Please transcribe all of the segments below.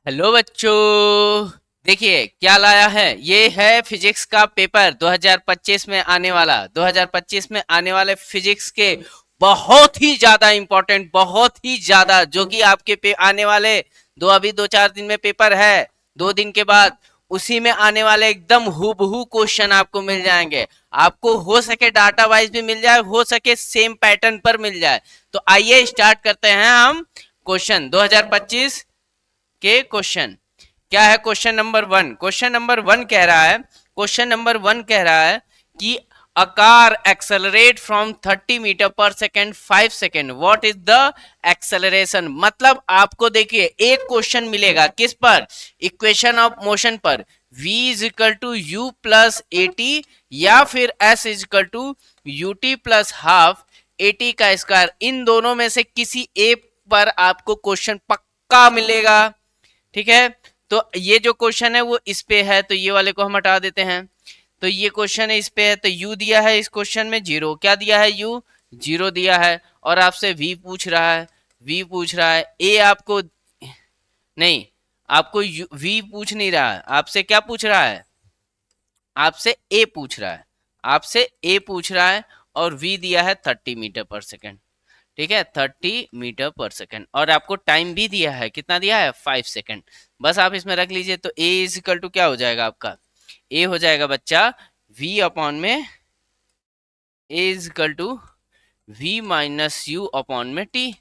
Hello बच्चों, देखिए क्या लाया है। ये है फिजिक्स का पेपर 2025 में आने वाला। 2025 में आने वाले फिजिक्स के बहुत ही ज्यादा इंपॉर्टेंट, बहुत ही ज्यादा, जो कि आपके आने वाले अभी 2-4 दिन में पेपर है। 2 दिन के बाद उसी में आने वाले एकदम हूबहू क्वेश्चन आपको मिल जाएंगे। आपको हो सके डाटा वाइज भी मिल जाए, हो सके सेम पैटर्न पर मिल जाए। तो आइए स्टार्ट करते हैं हम क्वेश्चन 2025 के क्वेश्चन। क्या है question number 1? Question number one कह रहा है कि a car accelerate from 30 metre per second 5 second, what is the acceleration. मतलब आपको देखिए एक क्वेश्चन मिलेगा किस पर, इक्वेशन ऑफ मोशन पर, v is equal to u plus a t या फिर s is equal to u t plus half a t का स्क्वायर। इन दोनों में से किसी एक पर आपको क्वेश्चन पक्का मिलेगा। ठीक है, तो ये जो क्वेश्चन है वो इस पे है, तो ये वाले को हम हटा देते हैं। तो ये क्वेश्चन है इस पे है, तो u दिया है इस क्वेश्चन में 0। क्या दिया है? u 0 दिया है। और आपसे v पूछ रहा है, a आपको नहीं, आपको v पूछ नहीं रहा है, आपसे क्या पूछ रहा है? आपसे a पूछ रहा है, और v दिया है 30 मीटर पर सेकेंड। ठीक है, 30 मीटर पर सेकेंड, और आपको टाइम भी दिया है, कितना दिया है? 5 सेकेंड। बस आप इसमें रख लीजिए। तो a इज इक्वल टू क्या हो जाएगा आपका? a हो जाएगा बच्चा v अपॉन में a is equal to v minus u upon में t।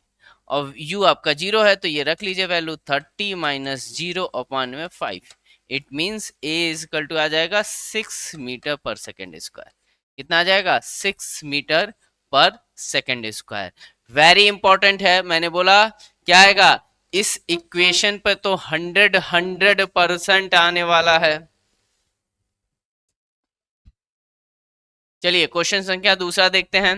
और u आपका 0 है, तो ये रख लीजिए वैल्यू 30 माइनस 0 अपॉन में 5। It means a is equal to आ जाएगा 6 मीटर पर सेकेंड स्क्वायर। कितना आ जाएगा? 6 metre per second square. Very important है, मैंने बोला क्या आएगा इस इक्वेशन पर, तो 100% आने वाला है। चलिए क्वेश्चन संख्या दूसरा देखते हैं।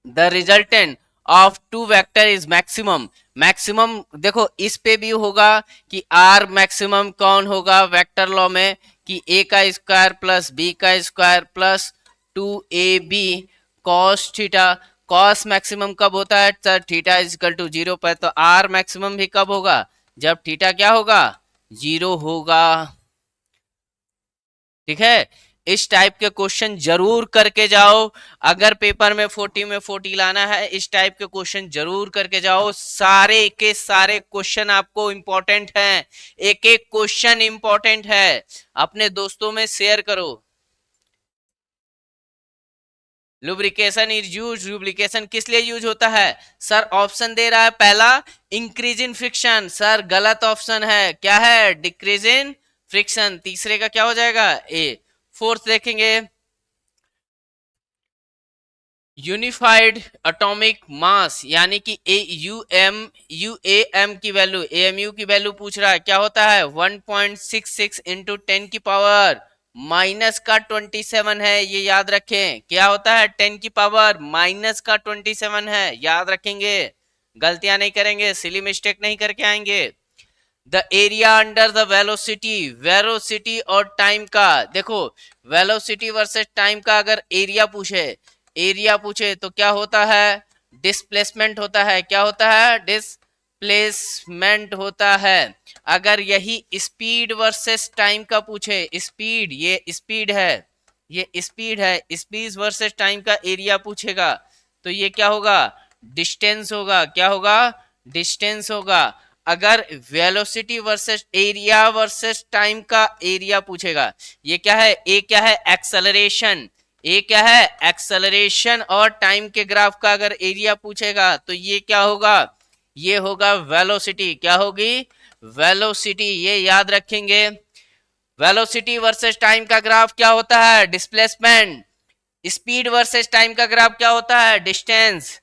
The resultant of two vector is maximum. Maximum देखो इस पे भी होगा कि आर मैक्सिमम कौन होगा वेक्टर लॉ में, कि ए का स्क्वायर प्लस बी का square plus 2ab cos theta. Cos maximum कब होता है sir? Theta is equal to 0 पर। तो आर मैक्सिमम भी कब होगा? जब थीटा क्या होगा? 0 होगा। ठीक है, इस टाइप के क्वेश्चन जरूर करके जाओ। अगर पेपर में 40 में 40 लाना है, इस टाइप के क्वेश्चन जरूर करके जाओ। सारे के सारे क्वेश्चन आपको इंपॉर्टेंट हैं, एक एक क्वेश्चन इंपॉर्टेंट है। अपने दोस्तों में शेयर करो। Lubrication is use. लुब्रिकेशन किस लिए यूज होता है सर? ऑप्शन दे रहा है पहला इंक्रीज इन फ्रिक्शन, सर गलत ऑप्शन है। क्या है? Decrease in friction. तीसरे का क्या हो जाएगा? ए। फोर्थ देखेंगे, यूनिफाइड एटॉमिक मास, यानी कि यू ए एम की वैल्यू, AMU की वैल्यू पूछ रहा है। क्या होता है? 1.66 इंटू 10 की पावर माइनस का 27 है, ये याद रखें। क्या होता है? 10 की पावर माइनस का 27 है, याद रखेंगे। गलतियां नहीं करेंगे, सिली मिस्टेक नहीं करके आएंगे। The area under the velocity, velocity और टाइम का देखो, वेलोसिटी वर्सेस टाइम का अगर एरिया पूछे तो क्या होता है? डिस्प्लेसमेंट होता है। क्या होता है? डिस्प्लेसमेंट होता है। अगर यही स्पीड वर्सेस टाइम का पूछे, स्पीड, ये स्पीड है, स्पीड वर्सेस टाइम का एरिया पूछेगा, तो ये क्या होगा? डिस्टेंस होगा। क्या होगा? डिस्टेंस होगा। अगर velocity versus area versus time का एरिया पूछेगा, ये क्या है? ए क्या है? एक्सेलरेशन। ए क्या है? एक्सेलरेशन। और टाइम के ग्राफ का अगर एरिया पूछेगा तो ये क्या होगा? ये होगा वेलोसिटी। क्या होगी? वेलोसिटी। ये याद रखेंगे। वेलोसिटी वर्सेस टाइम का ग्राफ क्या होता है? डिस्प्लेसमेंट। स्पीड वर्सेस टाइम का ग्राफ क्या होता है? डिस्टेंस।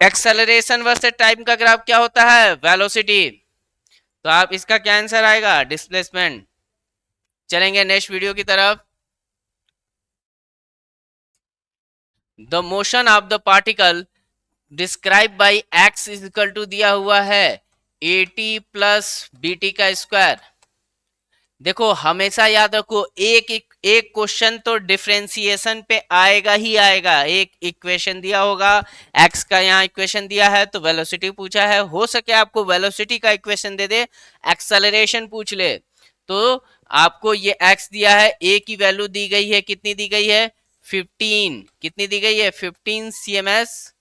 एक्सेलरेशन वर्सेस टाइम का ग्राफ क्या होता है? वेलोसिटी। तो आप इसका क्या आंसर आएगा? डिस्प्लेसमेंट। चलेंगे नेक्स्ट वीडियो की तरफ। The motion of the particle describe by x is equal to दिया हुआ है AT प्लस BT का स्क्वायर। देखो हमेशा याद रखो, एक क्वेश्चन तो डिफरेंशिएशन पे आएगा ही आएगा। एक इक्वेशन दिया होगा, एक्स का यहाँ इक्वेशन दिया है तो वेलोसिटी पूछा है, हो सके आपको वेलोसिटी का इक्वेशन दे दे, एक्सेलरेशन पूछ ले, तो आपको ये एक्स दिया है, ए की वैल्यू दी गई है, कितनी दी गई है 15, कितनी दी गई है 15 सीएमएस,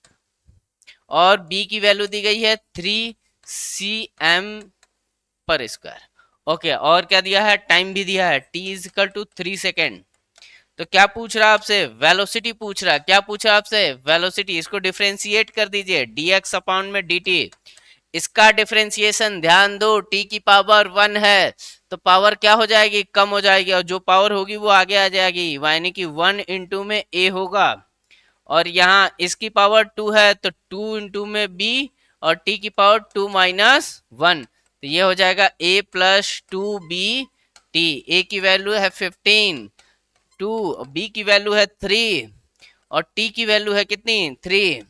और बी की वैल्यू दी गई है 3 सीएम पर स्क्वायर। ओके, और क्या दिया है, टाइम भी दिया है, t is equal to 3 second. तो क्या पूछ रहा है आपसे, वेलोसिटी पूछ रहा है, क्या पूछा आपसे, वेलोसिटी। इसको डिफरेंशिएट कर दीजिए, dx अपॉन में dt, इसका डिफरेंशिएशन ध्यान दो, t की पावर 1 है तो पावर क्या हो जाएगी, कम हो जाएगी, और जो पावर होगी वो आगे आ जाएगी, यानी कि 1 इंटू में a होगा, और यहाँ इसकी पावर 2 है तो 2 इंटू में b, और t की पावर 2 माइनस 1, तो ये हो जाएगा a प्लस 2bt। a की वैल्यू है 15, 2, b की वैल्यू है 3, और t की वैल्यू है कितनी 3,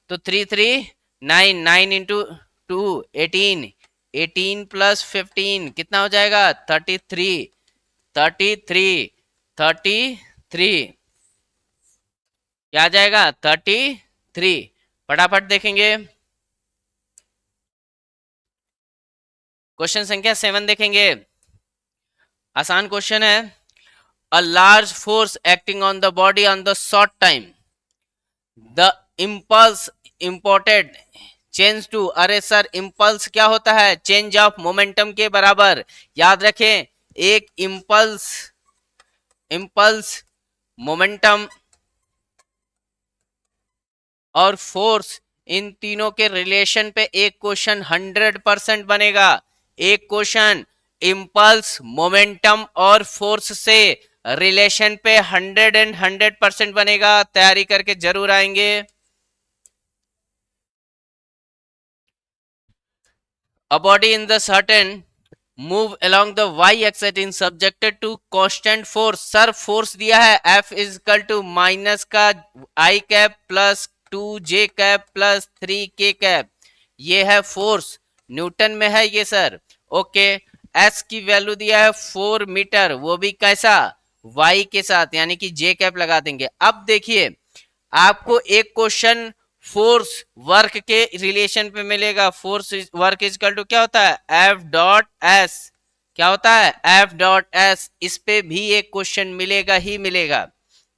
तो 3 3 9, 9 इंटू 2 18, 18 प्लस 15 कितना हो जाएगा 33, 33, 33, क्या आ जाएगा 33। फटाफट देखेंगे, क्वेश्चन संख्या 7 देखेंगे, आसान क्वेश्चन है। A large force acting on the body on the short time, the impulse imported change to, अरे सर इम्पल्स क्या होता है, चेंज ऑफ मोमेंटम के बराबर, याद रखें, एक इम्पल्स, इम्पल्स, मोमेंटम और फोर्स, इन तीनों के रिलेशन पे एक क्वेश्चन 100% बनेगा। एक क्वेश्चन इम्पल्स, मोमेंटम और फोर्स से रिलेशन पे 100% बनेगा, तैयारी करके जरूर आएंगे। A body in the certain move along the y-axis in subjected to constant force। Sir force दिया है F is equal to minus का I cap plus 2j cap plus 3k cap, ये है फोर्स, न्यूटन में है ये sir. Okay, S की value दिया है 4 मीटर, वो भी कैसा, y के साथ, यानी कि j कैप लगा देंगे। अब देखिए आपको एक क्वेश्चन फोर्स वर्क के रिलेशन पे मिलेगा, फोर्स वर्क इजकल टू क्या होता है एफ डॉट एस, क्या होता है एफ डॉट एस, इस पे भी एक क्वेश्चन मिलेगा ही मिलेगा,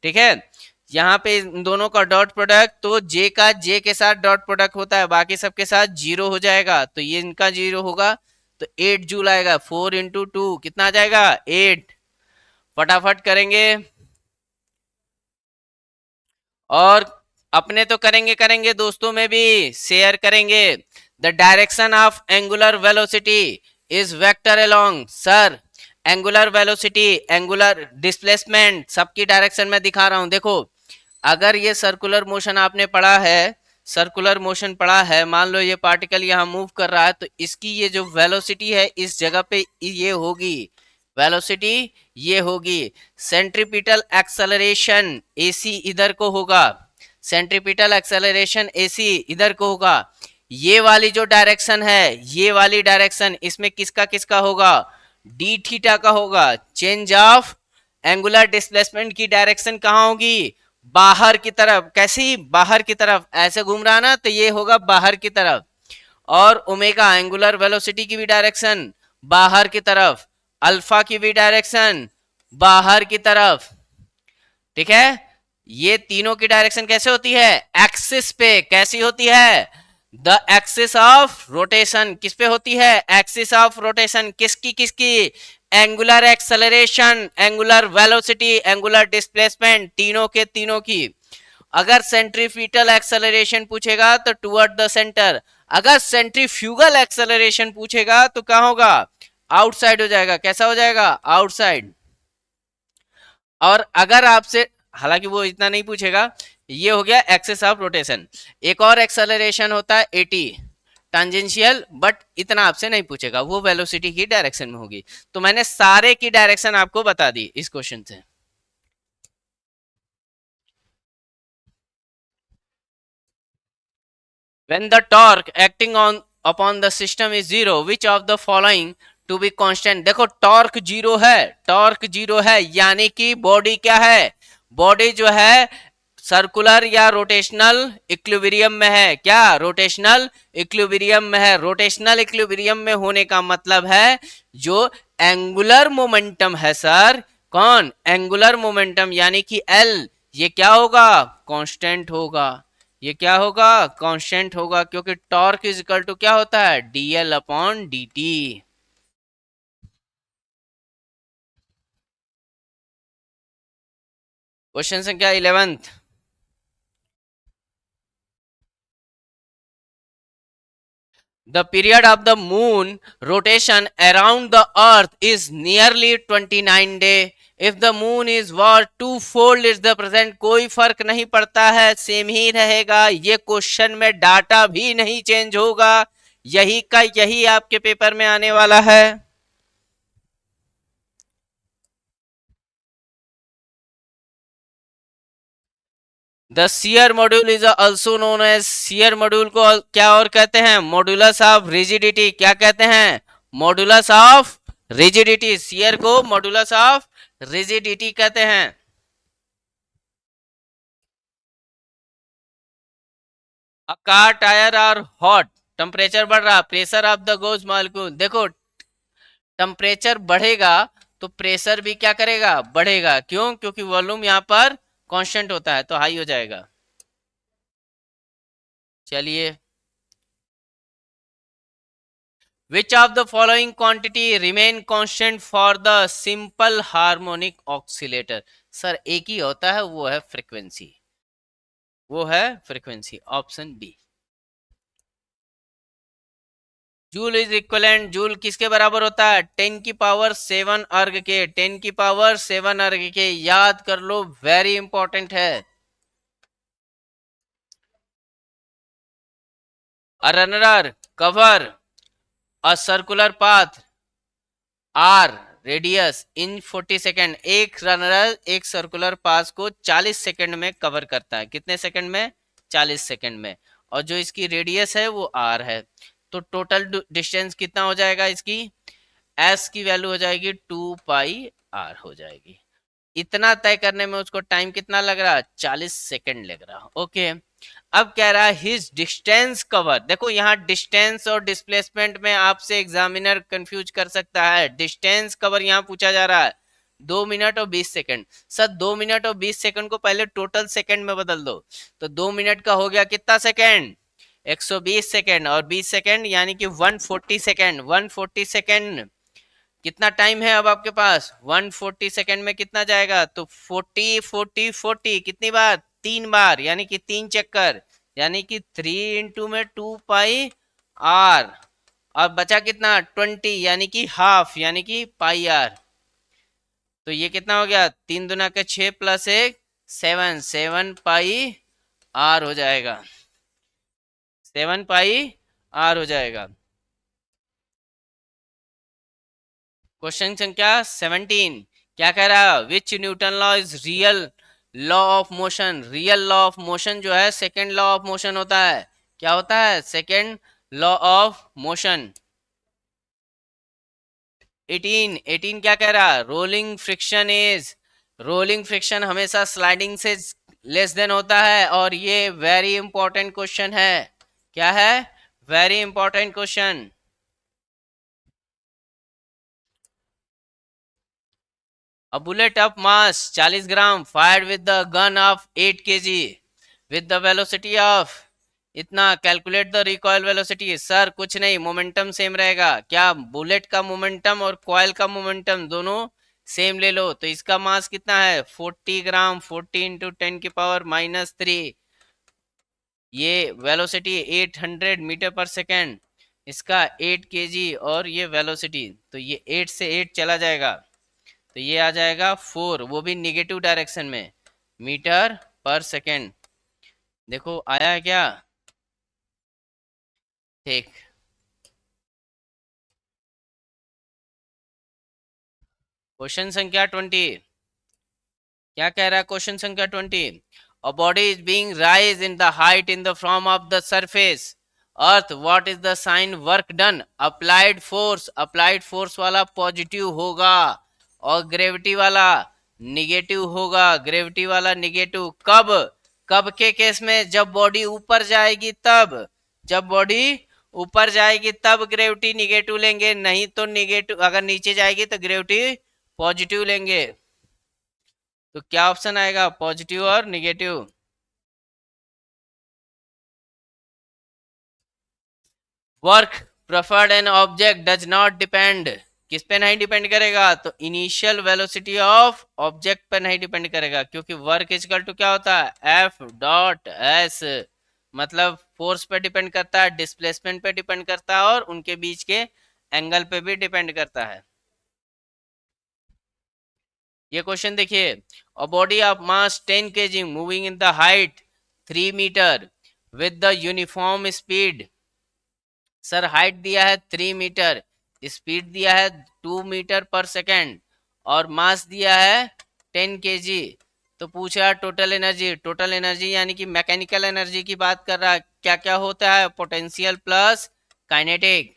ठीक है। यहाँ पे इन दोनों का डॉट प्रोडक्ट, तो जे का जे के साथ डॉट प्रोडक्ट होता है, बाकी सबके साथ जीरो हो जाएगा, तो ये इनका जीरो होगा, तो 8 जूल आएगा, 4 इंटू 2 कितना आ जाएगा 8। फटाफट करेंगे, और अपने तो करेंगे करेंगे, दोस्तों में भी शेयर करेंगे। The direction of angular velocity is vector along, sir angular velocity, angular displacement सबकी डायरेक्शन में दिखा रहा हूं। देखो अगर ये सर्कुलर मोशन आपने पढ़ा है, सर्कुलर मोशन पढ़ा है, मान लो ये पार्टिकल यहाँ मूव कर रहा है, तो इसकी ये जो वेलोसिटी है इस जगह पे ये होगी, वेलोसिटी ये होगी, सेंट्रीपिटल एक्सेलरेशन एसी इधर को होगा, सेंट्रीपिटल एक्सेलरेशन एसी इधर को होगा, ये वाली जो डायरेक्शन है, ये वाली डायरेक्शन, इसमें किसका किसका होगा, डी थीटा का होगा। चेंज ऑफ एंगुलर डिस्प्लेसमेंट की डायरेक्शन कहाँ होगी, बाहर की तरफ, कैसी बाहर की तरफ, ऐसे घूम रहा ना तो ये होगा बाहर की तरफ, और ओमेगा एंगुलर वेलोसिटी की भी डायरेक्शन बाहर की तरफ, अल्फा की भी डायरेक्शन बाहर की तरफ, ठीक है। ये तीनों की डायरेक्शन कैसे होती है, एक्सिस पे, कैसी होती है, द एक्सिस ऑफ रोटेशन, किस पे होती है, एक्सिस ऑफ रोटेशन, किसकी किसकी, angular acceleration, angular velocity, angular displacement, तीनों के तीनों की। अगर सेंट्रीफ्यूगल एक्सेलरेशन पूछेगा तो टुवर्ड द सेंटर, अगर सेंट्रीफ्यूगल एक्सेलरेशन पूछेगा तो क्या होगा, आउटसाइड हो जाएगा, कैसा हो जाएगा आउटसाइड। और अगर आपसे, हालांकि वो इतना नहीं पूछेगा, ये हो गया एक्सिस ऑफ रोटेशन। एक और एक्सेलरेशन होता है 80 टांजेंशियल, बट इतना आपसे नहीं पूछेगा, वो वेलोसिटी की डायरेक्शन में होगी। तो मैंने सारे की डायरेक्शन आपको बता दी इस क्वेश्चन से। When the torque acting on upon the system is zero, which of the following to be constant. देखो टॉर्क जीरो है, टॉर्क जीरो है यानी कि बॉडी क्या है, बॉडी जो है सर्कुलर या रोटेशनल इक्विलिब्रियम में है। क्या रोटेशनल इक्विलिब्रियम में है। रोटेशनल इक्विलिब्रियम में होने का मतलब है जो एंगुलर मोमेंटम है सर, कौन, एंगुलर मोमेंटम यानी कि एल, ये क्या होगा, कांस्टेंट होगा। ये क्या होगा, कांस्टेंट होगा, क्योंकि टॉर्क इज इक्वल टू क्या होता है, DL upon D T. Question संख्या 11th। The period of the moon rotation around the earth is nearly 29 days. If the moon is what two-fold is the present, कोई फर्क नहीं पड़ता है, same ही रहेगा। ये क्वेश्चन में डाटा भी नहीं चेंज होगा, यही का यही आपके पेपर में आने वाला है। The shear module is also known as, shear module को क्या और कहते हैं, मॉड्यूलस ऑफ रिजिडिटी। क्या कहते हैं, मॉड्यूलस ऑफ रिजिडिटी। शियर को मॉड्यूलस ऑफ रिजिडिटी कहते हैं। A car tyre are hot, temperature बढ़ रहा, pressure of the goes molecule. देखो टेम्परेचर बढ़ेगा तो प्रेशर भी क्या करेगा, बढ़ेगा। क्यों, क्योंकि वॉल्यूम यहाँ पर कांस्टेंट होता है तो हाई हो जाएगा। चलिए, Which of the following quantity remain constant for the simple harmonic oscillator? Sir एक ही होता है, वो है फ्रीक्वेंसी, वो है frequency, option b. Joule is equivalent, joule किसके बराबर होता है, 10 की पावर 7 अर्ग के, 10 की पावर 7 अर्ग के, याद कर लो, वेरी इंपॉर्टेंट है। A runner cover a circular path R radius in 40 second. एक रनर एक सर्कुलर पास को 40 सेकेंड में कवर करता है, कितने सेकेंड में, 40 सेकेंड में, और जो इसकी रेडियस है वो आर है। तो टोटल डिस्टेंस कितना हो जाएगा, इसकी एस की वैल्यू हो जाएगी 2 पाई आर हो जाएगी। इतना तय करने में उसको टाइम कितना लग रहा, 40 सेकेंड लग रहा। ओके, अब कह रहा है हिज डिस्टेंस कवर। देखो यहाँ डिस्टेंस और डिस्प्लेसमेंट में आपसे एग्जामिनर कंफ्यूज कर सकता है। डिस्टेंस कवर यहाँ पूछा जा रहा है 2 मिनट और 20 सेकंड। सर 2 मिनट और 20 सेकंड को पहले टोटल सेकंड में बदल दो, तो 2 मिनट का हो गया कितना सेकंड, 120 सेकंड, और 20 सेकंड यानी कि 140 सेकंड। 140 सेकंड कितना टाइम है अब आपके पास, 140 सेकंड में कितना जाएगा, तो 40 40 40 कितनी बार, 3 बार, यानी कि 3 चक्कर, यानी कि 3 में 2 पाई आर, और बचा कितना 20, यानी कि हाफ, यानी कि पाई आर। तो ये कितना हो गया, 3 दूना के 6 प्लस 1 7, 7 पाई आर हो जाएगा, 7 पाई आर हो जाएगा। क्वेश्चन संख्या 17 क्या कह रहा है, which Newton law is real law of motion. Real law of motion जो है सेकेंड लॉ ऑफ मोशन होता है। क्या होता है, सेकेंड लॉ ऑफ मोशन। 18 क्या कह रहा है, rolling friction is, rolling friction हमेशा स्लाइडिंग से लेस देन होता है, और ये वेरी इंपॉर्टेंट क्वेश्चन है। क्या है, very important question. A bullet of mass 40 gram fired with the gun of 8 kg with the velocity of इतना, calculate the recoil velocity. Sir कुछ नहीं, मोमेंटम सेम रहेगा। क्या, बुलेट का मोमेंटम और कॉइल का मोमेंटम दोनों सेम ले लो, तो इसका मास कितना है 40 ग्राम, 40 इंटू 10⁻³ ये वेलोसिटी 800 मीटर पर सेकेंड, इसका 8 kg, और ये वेलोसिटी, तो ये 8 से 8 चला जाएगा, तो ये आ जाएगा 4, वो भी निगेटिव डायरेक्शन में, मीटर पर सेकेंड। देखो आया है क्या, ठीक। क्वेश्चन संख्या 20 क्या कह रहा है, क्वेश्चन संख्या 20, a body is being raise in the height in the from of the surface earth what is the sign work done, applied force वाला पॉजिटिव होगा और ग्रेविटी वाला निगेटिव होगा, ग्रेविटी वाला निगेटिव। कब, कब के केस में, जब बॉडी ऊपर जाएगी तब, जब बॉडी ऊपर जाएगी तब ग्रेविटी निगेटिव लेंगे, नहीं तो निगेटिव, अगर नीचे जाएगी तो ग्रेविटी पॉजिटिव लेंगे। तो क्या ऑप्शन आएगा, पॉजिटिव और negative. Work preferred an object does not depend, किस पे नहीं डिपेंड करेगा, तो इनिशियल वेलोसिटी ऑफ ऑब्जेक्ट पे नहीं डिपेंड करेगा, क्योंकि वर्क इजकल टू क्या होता है, एफ डॉट एस, मतलब फोर्स पे डिपेंड करता है, डिस्प्लेसमेंट पे डिपेंड करता है और उनके बीच के एंगल पे भी डिपेंड करता है। ये क्वेश्चन देखिए, a body of mass 10 kg moving in the height 3 metre with the uniform speed, sir height दिया है 3 मीटर, स्पीड दिया है 2 मीटर पर सेकेंड और मास दिया है 10 kg, तो पूछ रहा है टोटल एनर्जी, टोटल एनर्जी यानी कि मैकेनिकल एनर्जी की बात कर रहा है, क्या क्या होता है, पोटेंशियल प्लस काइनेटिक,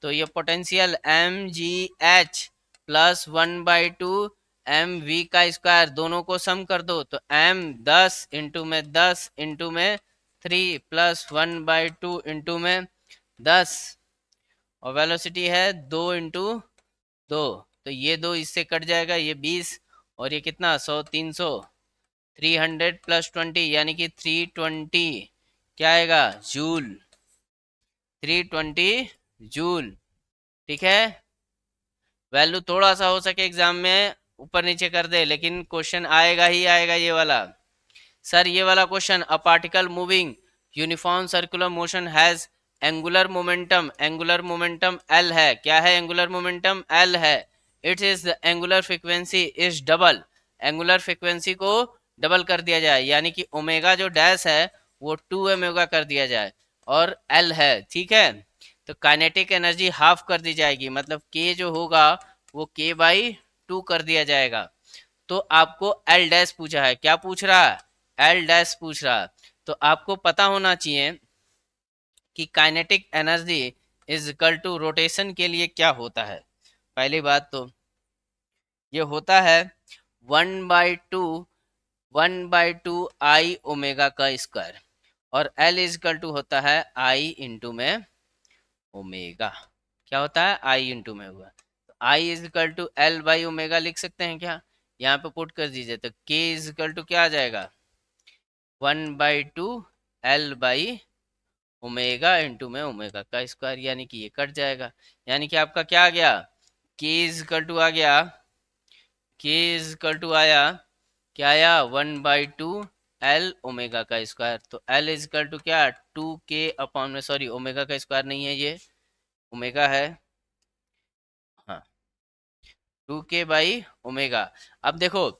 तो ये potential m g h plus 1/2 m v का स्क्वायर, दोनों को सम कर दो तो एम 10 इंटू में 10 इंटू में 3 प्लस 1/2 इंटू में 10 और वेलोसिटी है 2 इंटू 2, तो ये 2 इससे कट जाएगा, ये 20 और ये कितना 100 300 300 प्लस 20 यानी कि 320, क्या आएगा जूल, 320 जूल। ठीक है, वैल्यू थोड़ा सा हो सके एग्जाम में ऊपर नीचे कर दे, लेकिन क्वेश्चन आएगा ही आएगा ये वाला। सर ये वाला question, a particle moving uniform circular motion has angular momentum L है, क्या है एंगुलर मोमेंटम एल है, it is the angular frequency is double, angular frequency को डबल कर दिया जाए, यानी कि ओमेगा जो डैश है वो 2 ओमेगा कर दिया जाए और एल है, ठीक है, तो काइनेटिक एनर्जी हाफ कर दी जाएगी, मतलब के जो होगा वो के बाई 2 कर दिया जाएगा। तो आपको एल डैश पूछा है, क्या पूछ रहा है, एल डैश पूछ रहा है, तो आपको पता होना चाहिए कि kinetic energy is equal to rotation के लिए क्या होता है। पहली बात तो ये होता है 1/2 आई ओमेगा का स्क्वायर और एल इज इक्वल टू होता है आई इंटू में ओमेगा, क्या होता है आई इंटू में होगा, तो I is equal to L by omega लिख सकते हैं क्या, यहाँ पे पुट कर दीजिए तो के इज इक्वल टू क्या आ जाएगा 1/2 एल बाई ओमेगा इंटू में ओमेगा का स्क्वायर, यानी कि ये कट जाएगा, यानी कि आपका क्या आ गया, के इज इक्वल टू आ गया, के इज इक्वल टू आया, क्या आया 1/2 एल ओमेगा का स्क्वायर, तो एल इज इक्वल टू क्या 2k अपॉन में, सॉरी ओमेगा का स्क्वायर नहीं है ये ओमेगा है, हाँ 2k बाई ओमेगा। अब देखो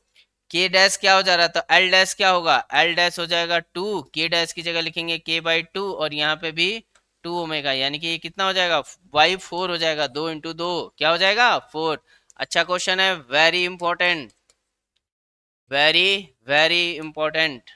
के डैश क्या हो जा रहा था, एल डैश क्या होगा, एल डैश हो जाएगा 2, के डैश की जगह लिखेंगे k/2 और यहाँ पे भी 2 ओमेगा, यानी कि ये कितना हो जाएगा बाई 4 हो जाएगा, 2 इंटू 2 क्या हो जाएगा 4। अच्छा क्वेश्चन है, very important, very very important.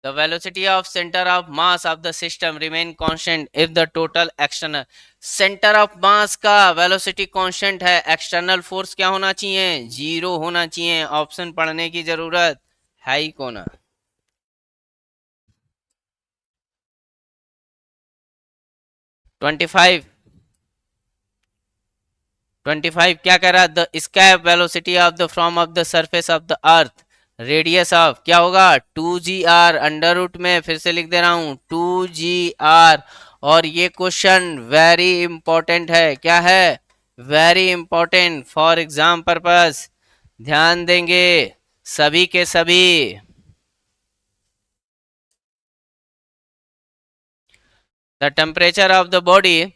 The velocity of center of mass of the system remain constant if the total external center of mass का velocity constant है, external force क्या होना चाहिए 0 होना चाहिए, ऑप्शन पढ़ने की जरूरत है ही कोना। ट्वेंटी फाइव क्या कह रहा है, the escape velocity of the from of the surface of the earth radius of क्या होगा 2g r, अंडर रूट में फिर से लिख दे रहा हूं 2g r, और ये क्वेश्चन वेरी इंपॉर्टेंट है, क्या है very important for exam purpose, ध्यान देंगे सभी के सभी। The temperature of the body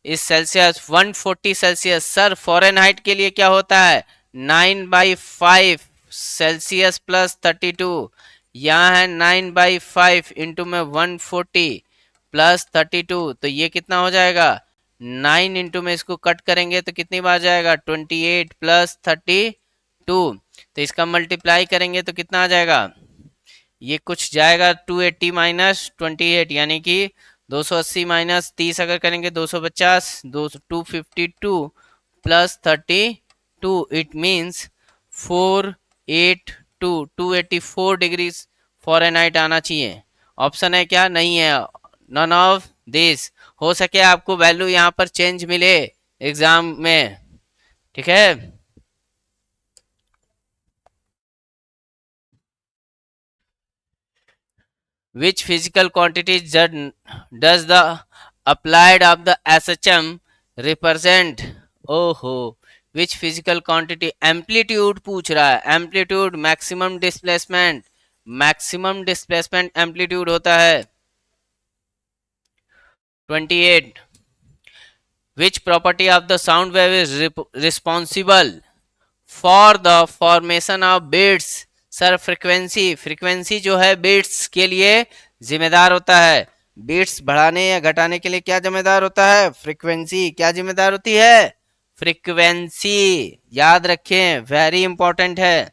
इस सेल्सियस 140 सेल्सियस, सर फॉरेनहाइट के लिए क्या होता है 9/5 सेल्सियस प्लस 32, यहाँ है 9/5 इंटू में 140 प्लस 32, तो ये कितना हो जाएगा 9 इंटू में इसको कट करेंगे तो कितनी बार जाएगा 28 प्लस 32, तो इसका मल्टीप्लाई करेंगे तो कितना आ जाएगा, ये कुछ जाएगा 280 माइनस 28 यानी कि 280 माइनस 30 अगर करेंगे 250, 252 plus 32, it means 482 284 degree Fahrenheit आना चाहिए। ऑप्शन है क्या, नहीं है, नन ऑफ दिस। हो सके आपको वैल्यू यहाँ पर चेंज मिले एग्जाम में, ठीक है। Which physical quantity does the applied of the SHM represent? ओहो, which physical quantity, एम्पलीट्यूड पूछ रहा है, एम्पलीट्यूड मैक्सिमम डिस्प्लेसमेंट एम्पलीट्यूड होता है। 28, which property of the sound wave is responsible for the formation of beats? Sir frequency जो है beats के लिए जिम्मेदार होता है। बीट्स बढ़ाने या घटाने के लिए क्या जिम्मेदार होता है, फ्रीक्वेंसी। क्या जिम्मेदार होती है, फ्रीक्वेंसी। याद रखें, वेरी इंपॉर्टेंट है।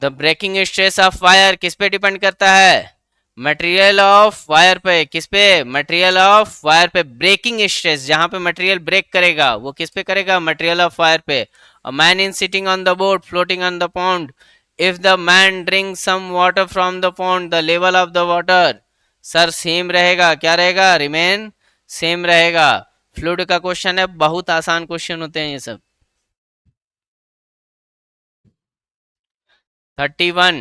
The breaking stress of wire किस पे डिपेंड करता है, मटेरियल ऑफ वायर पे। किस पे, मटेरियल ऑफ वायर पे। ब्रेकिंग स्ट्रेस, जहां पे मटेरियल ब्रेक करेगा वो किस पे करेगा, मटेरियल ऑफ वायर पे। A man in sitting on the boat floating on the pond, if the man drink some water from the pond the level of the water, sir same रहेगा। क्या रहेगा, remain same रहेगा। Fluid का question है, बहुत आसान question होते हैं ये सब। 31,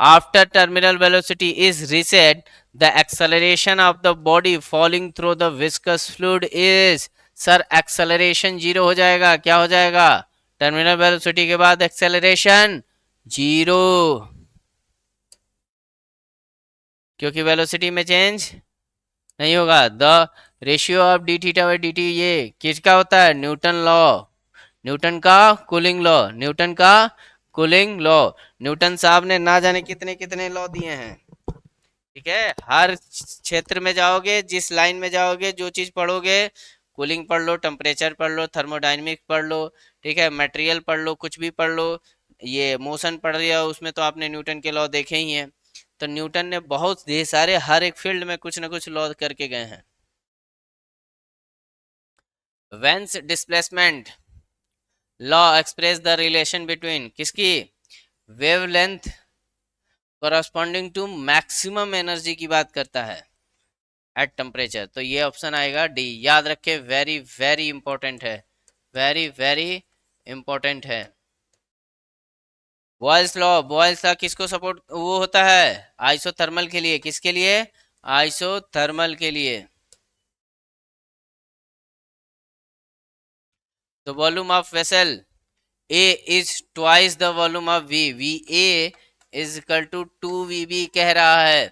after terminal velocity is reset, the acceleration of the body falling through the viscous fluid is, sir acceleration zero हो जाएगा। क्या हो जाएगा, टर्मिनल वेलोसिटी के बाद एक्सेलरेशन जीरो, क्योंकि वेलोसिटी में चेंज नहीं होगा। The ratio of D theta by D T ये किसका होता है, न्यूटन लॉ, न्यूटन का कूलिंग लॉ, न्यूटन का कूलिंग लॉ। न्यूटन साहब ने ना जाने कितने कितने लॉ दिए हैं, ठीक है। हर क्षेत्र में जाओगे, जिस लाइन में जाओगे, जो चीज पढ़ोगे, कूलिंग पढ़ लो, टेम्परेचर पढ़ लो, थर्मोडायनेमिक्स पढ़ लो, ठीक है, मटेरियल पढ़ लो, कुछ भी पढ़ लो, ये मोशन पढ़ लिया उसमें तो आपने न्यूटन के लॉ देखे ही हैं। तो न्यूटन ने बहुत ढेर सारे, हर एक फील्ड में कुछ ना कुछ लॉ करके गए हैं। Wien's displacement law express the relation between किसकी, wavelength corresponding to maximum energy की बात करता है एट टेम्परेचर। तो ये ऑप्शन आएगा डी। याद रखे, वेरी वेरी इंपॉर्टेंट है, वेरी वेरी इंपॉर्टेंट है। बॉयल्स लॉ किसको सपोर्ट वो होता है, आइसोथर्मल के लिए। किसके लिए, आइसोथर्मल के लिए। The volume of vessel A is twice the volume of V. VA is equal to 2VB कह रहा है।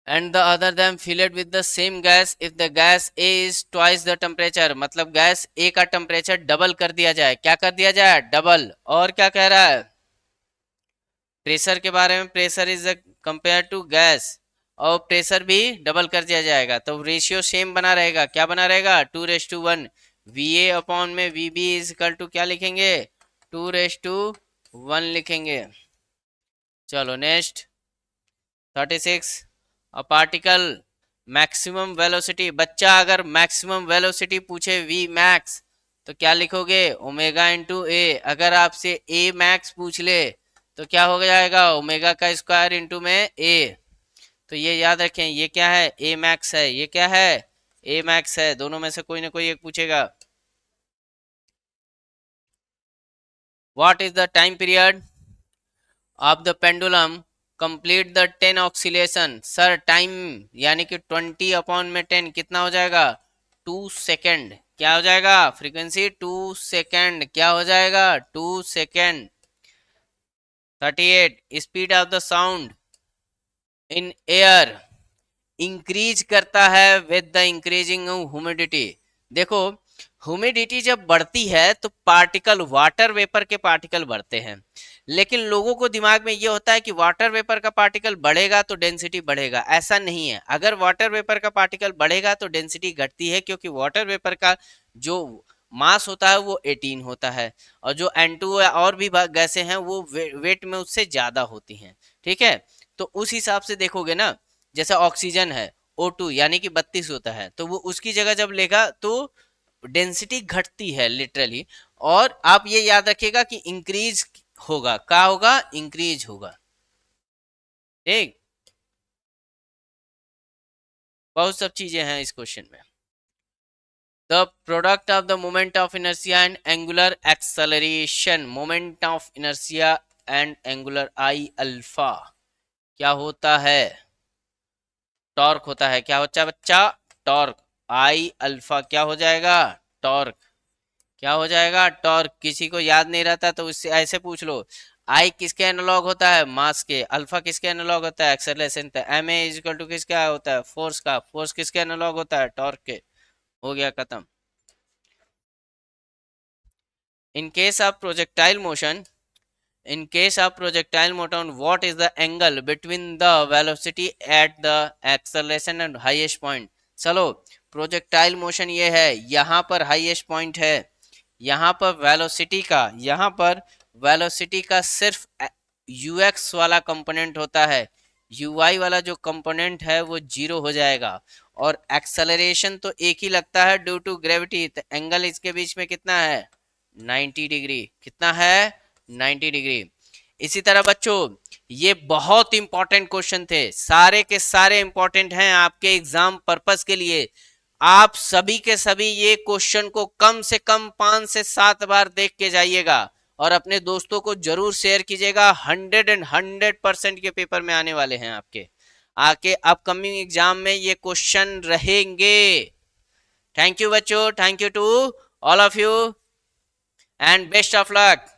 And the other them filled with the same gas if the gas A is twice the temperature, मतलब gas A का temperature double कर दिया जाए। क्या कर दिया जाए, डबल। और क्या कह रहा है, प्रेशर के बारे में, pressure is compare to gas, और प्रेशर भी डबल कर दिया जाएगा तो रेशियो सेम बना रहेगा। क्या बना रहेगा, 2:1। VA अपॉन में VB इज इक्वल टू क्या लिखेंगे, 2:1 लिखेंगे। चलो next 36, a particle maximum velocity. बच्चा अगर मैक्सिमम वेलोसिटी पूछे V मैक्स तो क्या लिखोगे, ओमेगा इंटू ए। अगर आपसे A मैक्स पूछ ले तो क्या हो जाएगा, ओमेगा का स्क्वायर इंटू में A। तो ये याद रखें, ये क्या है, A मैक्स है, ये क्या है, A मैक्स है। दोनों में से कोई ना कोई एक पूछेगा। What is the time period of the pendulum complete the 10 oscillation? Sir time यानी कि 20 अपॉन में 10 कितना हो जाएगा, 2 सेकेंड। क्या हो जाएगा, फ्रीक्वेंसी 2 सेकेंड। क्या हो जाएगा, 2 second. 38, speed of the sound in air increase करता है विद द इंक्रीजिंग ह्यूमिडिटी। देखो, ह्यूमिडिटी जब बढ़ती है तो पार्टिकल, वाटर वेपर के पार्टिकल बढ़ते हैं, लेकिन लोगों को दिमाग में ये होता है कि वाटर वेपर का पार्टिकल बढ़ेगा तो डेंसिटी बढ़ेगा। ऐसा नहीं है। अगर वाटर वेपर का पार्टिकल बढ़ेगा तो डेंसिटी घटती है, क्योंकि वाटर वेपर का जो मास होता है वो 18 होता है, और जो N2 और भी गैसें हैं वो वेट में उससे ज्यादा होती हैं। ठीक है, तो उस हिसाब से देखोगे ना, जैसे ऑक्सीजन है O2 यानी कि 32 होता है, तो वो उसकी जगह जब लेगा तो डेंसिटी घटती है लिटरली। और आप ये याद रखिएगा कि इंक्रीज होगा, क्या होगा, इंक्रीज होगा। ठीक, बहुत सब चीजें हैं इस क्वेश्चन में। The product of the moment of inertia and angular acceleration, moment of inertia and angular I alpha क्या होता है, टॉर्क होता है। क्या होता है बच्चा, टॉर्क। आई अल्फा क्या हो जाएगा, टॉर्क। क्या हो जाएगा, टॉर्क। किसी को याद नहीं रहता तो उससे ऐसे पूछ लो, आई किसके एनालॉग होता है, मास के। अल्फा किसके एनालॉग होता है, एक्सेलरेशन का। M a is equal to किसका होता है, फोर्स का। फोर्स किसके एनालॉग होता है, टॉर्क के। हो गया खत्म। In case of projectile motion, in case of projectile motion, what is the angle between the velocity at the acceleration and highest point। चलो, प्रोजेक्टाइल मोशन ये है, यहाँ पर हाईएस्ट पॉइंट है, यहाँ पर वेलोसिटी का, यहाँ पर वेलोसिटी का सिर्फ यूएक्स वाला कंपोनेंट होता है, यूवाई वाला जो कंपोनेंट है वो जीरो हो जाएगा। और एक्सेलरेशन तो एक ही लगता है ड्यू टू ग्रेविटी, तो एंगल इसके बीच में कितना है, 90 डिग्री। कितना है, 90 डिग्री। इसी तरह बच्चों, ये बहुत इंपॉर्टेंट क्वेश्चन थे, सारे के सारे इंपॉर्टेंट हैं आपके एग्जाम पर्पस के लिए। आप सभी के सभी ये क्वेश्चन को कम से कम 5 से 7 बार देख के जाइएगा, और अपने दोस्तों को जरूर शेयर कीजिएगा। 100% के पेपर में आने वाले हैं आपके, आके अपकमिंग एग्जाम में ये क्वेश्चन रहेंगे। थैंक यू बच्चों, thank you to all of you and best of luck.